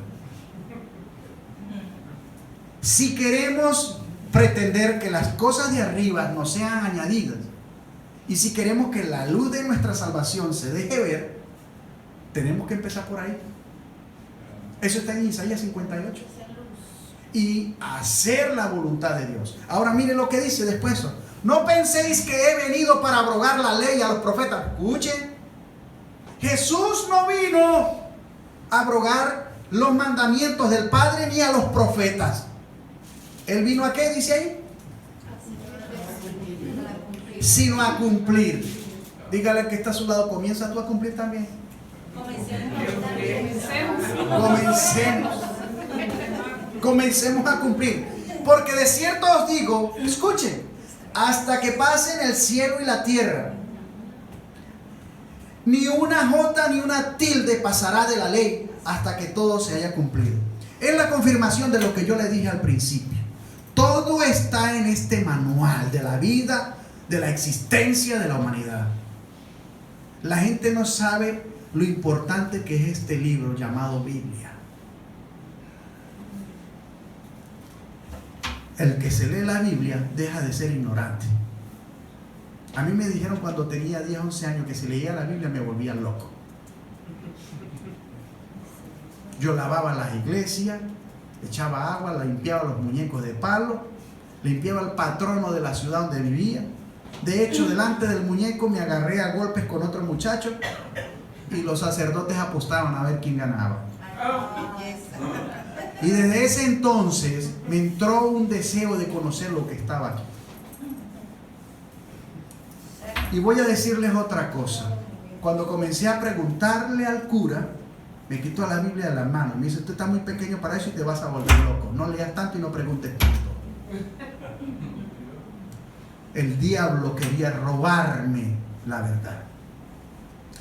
Si queremos pretender que las cosas de arriba nos sean añadidas, y si queremos que la luz de nuestra salvación se deje ver, tenemos que empezar por ahí. Eso está en Isaías 58. Y hacer la voluntad de Dios. Ahora mire lo que dice después. No penséis que he venido para abrogar la ley a los profetas. Escuchen. Jesús no vino a abrogar los mandamientos del Padre ni a los profetas. Él vino a ¿qué dice ahí? Sino a cumplir. Dígale que está a su lado, comienza tú a cumplir también. Comencemos a cumplir. Porque de cierto os digo, escuchen, hasta que pasen el cielo y la tierra, ni una jota ni una tilde pasará de la ley hasta que todo se haya cumplido. Es la confirmación de lo que yo le dije al principio. Todo está en este manual de la vida, de la existencia de la humanidad. La gente no sabe lo importante que es este libro llamado Biblia. El que se lee la Biblia deja de ser ignorante. A mí me dijeron cuando tenía 10, 11 años que si leía la Biblia me volvía loco. Yo lavaba las iglesias, echaba agua, limpiaba los muñecos de palo, limpiaba el patrono de la ciudad donde vivía. De hecho, delante del muñeco me agarré a golpes con otro muchacho y los sacerdotes apostaban a ver quién ganaba. Y desde ese entonces me entró un deseo de conocer lo que estaba aquí. Y voy a decirles otra cosa. Cuando comencé a preguntarle al cura, me quitó la Biblia de las manos. Me dice: usted está muy pequeño para eso y te vas a volver loco. No leas tanto y no preguntes tanto. El diablo quería robarme la verdad.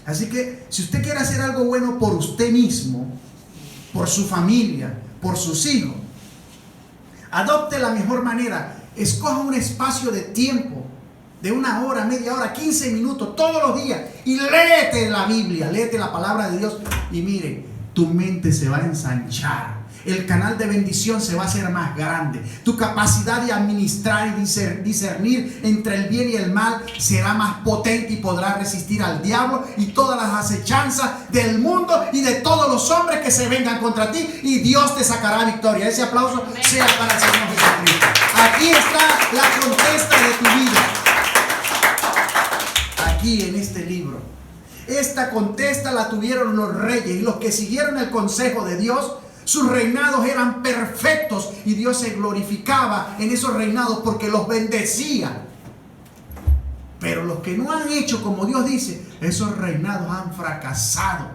Así que si usted quiere hacer algo bueno por usted mismo, por su familia, por sus hijos, adopte la mejor manera. Escoja un espacio de tiempo de 1 hora, media hora, 15 minutos todos los días y léete la Biblia, léete la palabra de Dios y mire, tu mente se va a ensanchar. El canal de bendición se va a hacer más grande. Tu capacidad de administrar y discernir entre el bien y el mal será más potente y podrás resistir al diablo y todas las acechanzas del mundo y de todos los hombres que se vengan contra ti, y Dios te sacará victoria. Ese aplauso sea para el Señor Jesucristo. Aquí está la contesta de tu vida. Aquí en este libro. Esta contesta la tuvieron los reyes, y los que siguieron el consejo de Dios, sus reinados eran perfectos y Dios se glorificaba en esos reinados porque los bendecía. Pero los que no han hecho como Dios dice, esos reinados han fracasado.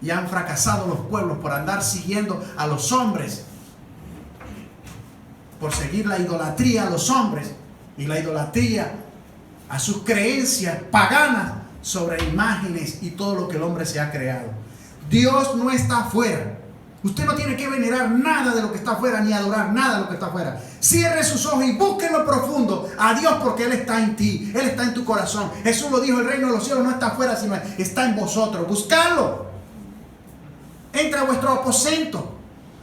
Y han fracasado los pueblos por andar siguiendo a los hombres, por seguir la idolatría a los hombres y la idolatría a sus creencias paganas sobre imágenes y todo lo que el hombre se ha creado. Dios no está afuera. Usted no tiene que venerar nada de lo que está afuera, ni adorar nada de lo que está afuera. Cierre sus ojos y busque en lo profundo a Dios, porque Él está en ti, Él está en tu corazón. Jesús lo dijo: el reino de los cielos no está afuera, sino está en vosotros. Buscadlo. Entra a vuestro aposento.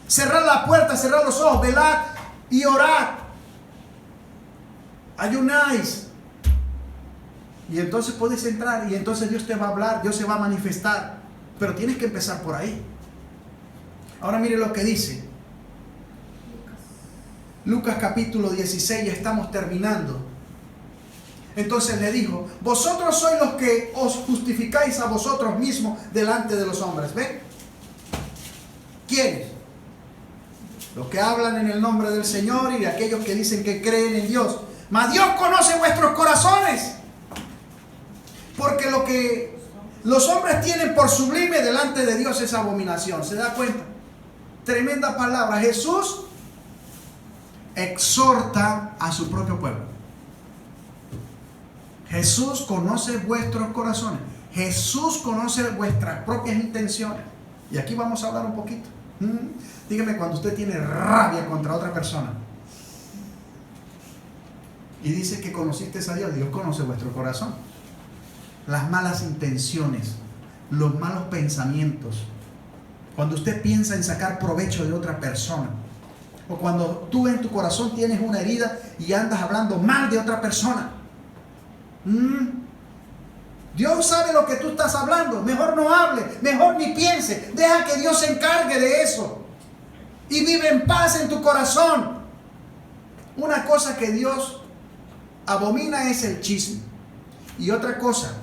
Cerrad la puerta, cerrad los ojos, velad y orad. Ayunáis. Y entonces puedes entrar, y entonces Dios te va a hablar, Dios se va a manifestar. Pero tienes que empezar por ahí. Ahora mire lo que dice Lucas capítulo 16, ya estamos terminando. Entonces le dijo: vosotros sois los que os justificáis a vosotros mismos delante de los hombres. ¿Ven? ¿Quiénes? Los que hablan en el nombre del Señor y de aquellos que dicen que creen en Dios. Mas Dios conoce vuestros corazones. Porque lo que los hombres tienen por sublime delante de Dios es abominación. ¿Se da cuenta? Tremenda palabra. Jesús exhorta a su propio pueblo. Jesús conoce vuestros corazones. Jesús conoce vuestras propias intenciones. Y aquí vamos a hablar un poquito. Dígame cuando usted tiene rabia contra otra persona y dice que conociste a Dios. Dios conoce vuestro corazón. Las malas intenciones, los malos pensamientos. Cuando usted piensa en sacar provecho de otra persona, o cuando tú en tu corazón tienes una herida y andas hablando mal de otra persona. Dios sabe lo que tú estás hablando. Mejor no hable, mejor ni piense. Deja que Dios se encargue de eso y vive en paz en tu corazón. Una cosa que Dios abomina es el chisme, y otra cosa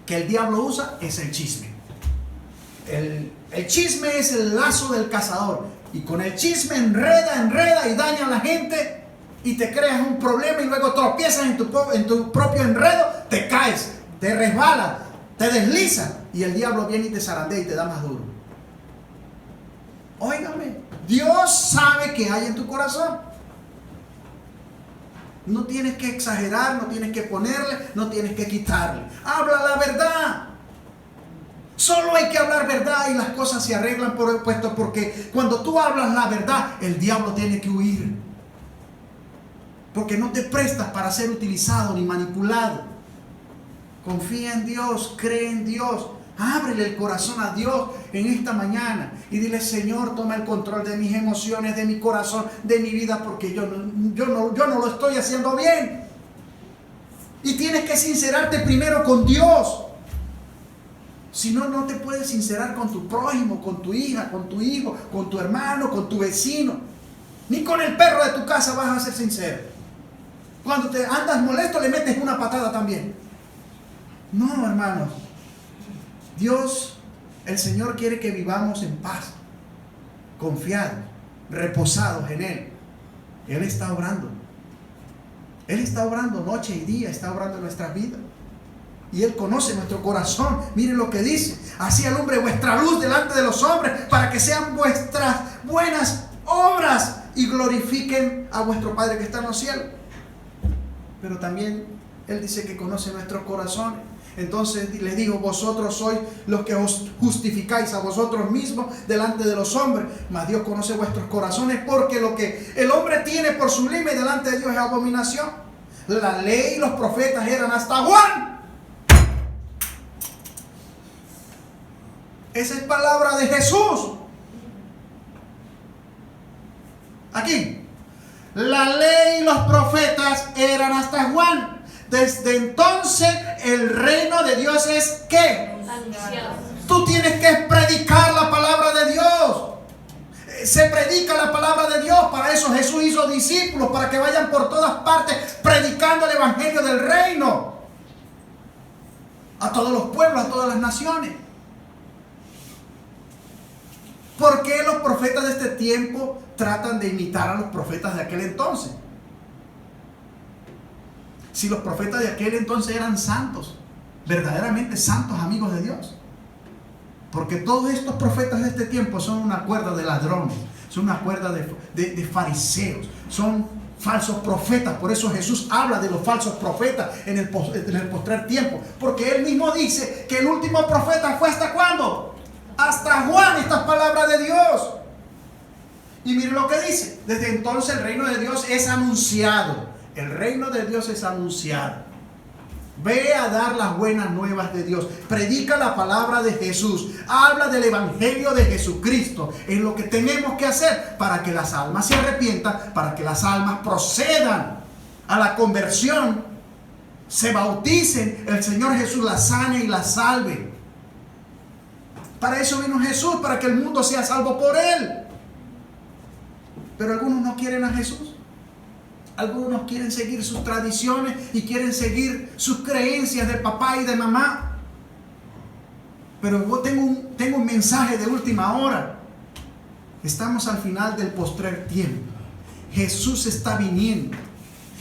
que el diablo usa es el chisme. El chisme es el lazo del cazador, y con el chisme enreda y daña a la gente, y te creas un problema y luego tropiezas en tu propio enredo, te caes, te resbalas, te deslizas, y el diablo viene y te zarandea y te da más duro. Óigame, Dios sabe qué hay en tu corazón. No tienes que exagerar, no tienes que ponerle, no tienes que quitarle. Habla la verdad. Solo hay que hablar verdad y las cosas se arreglan, puesto porque cuando tú hablas la verdad, el diablo tiene que huir. Porque no te prestas para ser utilizado ni manipulado. Confía en Dios, cree en Dios. Ábrele el corazón a Dios en esta mañana y dile: Señor, toma el control de mis emociones, de mi corazón, de mi vida, porque yo no lo estoy haciendo bien. Y tienes que sincerarte primero con Dios. Si no, no te puedes sincerar con tu prójimo, con tu hija, con tu hijo, con tu hermano, con tu vecino. Ni con el perro de tu casa vas a ser sincero. Cuando te andas molesto, le metes una patada también. No, hermanos. Dios, el Señor quiere que vivamos en paz, confiados, reposados en Él. Él está obrando. Él está obrando noche y día, está obrando en nuestras vidas. Y Él conoce nuestro corazón. Miren lo que dice: así alumbre vuestra luz delante de los hombres, para que sean vuestras buenas obras y glorifiquen a vuestro Padre que está en los cielos. Pero también Él dice que conoce nuestros corazones. Entonces les digo: vosotros sois los que os justificáis a vosotros mismos delante de los hombres, mas Dios conoce vuestros corazones, porque lo que el hombre tiene por sublime delante de Dios es abominación. La ley y los profetas eran hasta Juan. Esa es palabra de Jesús. Aquí. La ley y los profetas eran hasta Juan. Desde entonces el reino de Dios es ¿qué? Anunciado. Tú tienes que predicar la palabra de Dios. Se predica la palabra de Dios. Para eso Jesús hizo discípulos, para que vayan por todas partes predicando el evangelio del reino a todos los pueblos, a todas las naciones. ¿Por qué los profetas de este tiempo tratan de imitar a los profetas de aquel entonces? Si los profetas de aquel entonces eran santos, verdaderamente santos, amigos de Dios. Porque todos estos profetas de este tiempo son una cuerda de ladrones, son una cuerda de fariseos, son falsos profetas. Por eso Jesús habla de los falsos profetas en el postrer tiempo. Porque Él mismo dice que el último profeta fue ¿hasta cuándo? Hasta Juan. Estas palabras de Dios. Y miren lo que dice: desde entonces el reino de Dios es anunciado. El reino de Dios es anunciado. Ve a dar las buenas nuevas de Dios. Predica la palabra de Jesús. Habla del evangelio de Jesucristo. Es lo que tenemos que hacer para que las almas se arrepientan, para que las almas procedan a la conversión, se bauticen, el Señor Jesús las sane y las salve. Para eso vino Jesús, para que el mundo sea salvo por Él. Pero algunos no quieren a Jesús. Algunos quieren seguir sus tradiciones y quieren seguir sus creencias de papá y de mamá. Pero yo tengo un mensaje de última hora. Estamos al final del postrer tiempo. Jesús está viniendo.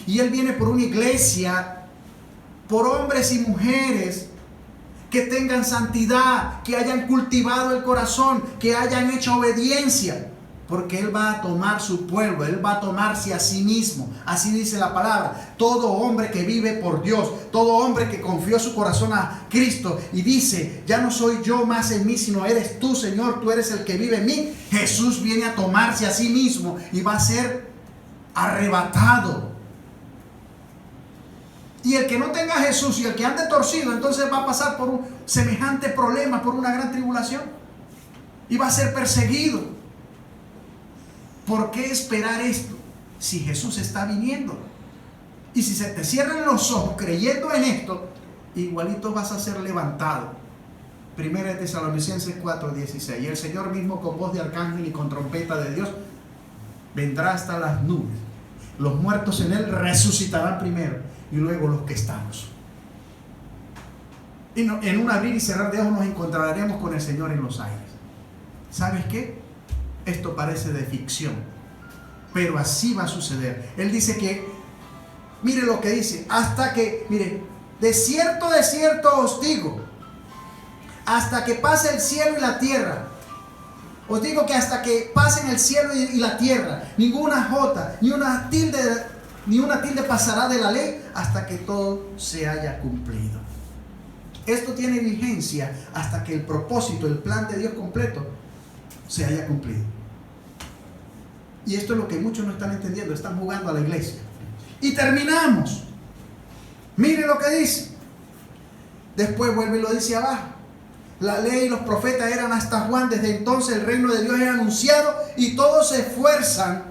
Y Él viene por una iglesia, por hombres y mujeres que tengan santidad, que hayan cultivado el corazón, que hayan hecho obediencia. Porque Él va a tomar su pueblo, Él va a tomarse a sí mismo. Así dice la palabra. Todo hombre que vive por Dios, todo hombre que confió su corazón a Cristo y dice, ya no soy yo más en mí, sino eres tú, Señor, tú eres el que vive en mí. Jesús viene a tomarse a sí mismo y va a ser arrebatado. Y el que no tenga a Jesús y el que ande torcido, entonces va a pasar por un semejante problema, por una gran tribulación. Y va a ser perseguido. ¿Por qué esperar esto si Jesús está viniendo? Y si se te cierran los ojos creyendo en esto, igualito vas a ser levantado. Primera de Tesalonicenses 4:16. Y el Señor mismo con voz de arcángel y con trompeta de Dios vendrá hasta las nubes. Los muertos en Él resucitarán primero y luego los que estamos. Y en un abrir y cerrar de ojos nos encontraremos con el Señor en los aires. ¿Sabes qué? Esto parece de ficción, pero así va a suceder. Él dice que, mire lo que dice, hasta que, mire, de cierto os digo, hasta que pase el cielo y la tierra. Os digo que hasta que pasen el cielo y la tierra, ninguna jota, ni una tilde pasará de la ley hasta que todo se haya cumplido. Esto tiene vigencia hasta que el propósito, el plan de Dios completo se haya cumplido. Y esto es lo que muchos no están entendiendo, están jugando a la iglesia. Y terminamos. Mire lo que dice. Después vuelve y lo dice abajo. La ley y los profetas eran hasta Juan. Desde entonces el reino de Dios es anunciado y todos se esfuerzan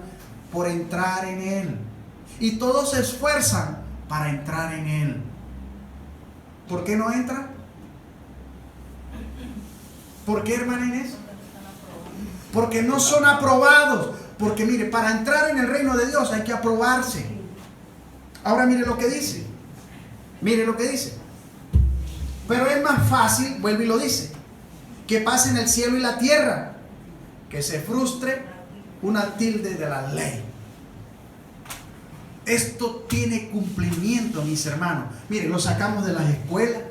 por entrar en él. Y todos se esfuerzan para entrar en él. ¿Por qué no entran? ¿Por qué, hermana Inés? Porque no son aprobados. Porque mire, para entrar en el reino de Dios hay que aprobarse. Ahora mire lo que dice. Mire lo que dice. Pero es más fácil, vuelve y lo dice, que pasen el cielo y la tierra, que se frustre una tilde de la ley. Esto tiene cumplimiento, mis hermanos. Mire, lo sacamos de las escuelas,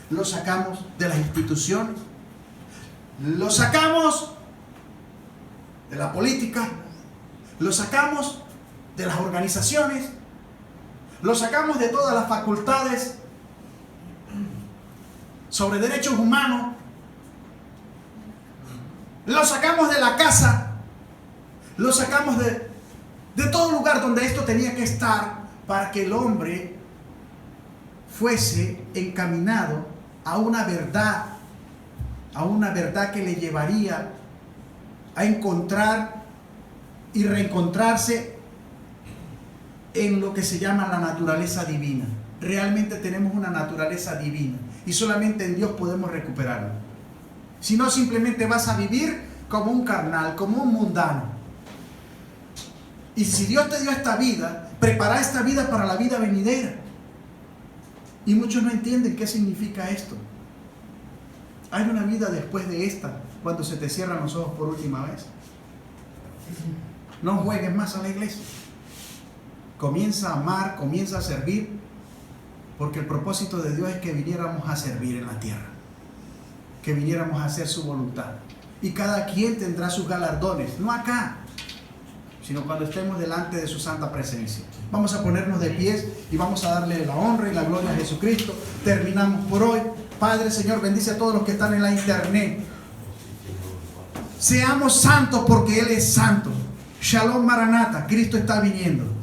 lo sacamos de las instituciones, lo sacamos de la política, lo sacamos de las organizaciones, lo sacamos de todas las facultades sobre derechos humanos, lo sacamos de la casa, lo sacamos de todo lugar donde esto tenía que estar para que el hombre fuese encaminado a una verdad que le llevaría a encontrar y reencontrarse en lo que se llama la naturaleza divina. Realmente tenemos una naturaleza divina y solamente en Dios podemos recuperarla. Si no, simplemente vas a vivir como un carnal, como un mundano. Y si Dios te dio esta vida, prepara esta vida para la vida venidera. Y muchos no entienden qué significa esto. Hay una vida después de esta, cuando se te cierran los ojos por última vez. No juegues más a la iglesia. Comienza a amar, comienza a servir, porque el propósito de Dios es que viniéramos a servir en la tierra, que viniéramos a hacer su voluntad. Y cada quien tendrá sus galardones, no acá, sino cuando estemos delante de su santa presencia. Vamos a ponernos de pies y vamos a darle la honra y la gloria a Jesucristo. Terminamos por hoy. Padre, Señor, bendice a todos los que están en la internet. Seamos santos porque Él es santo. Shalom Maranatha, Cristo está viniendo.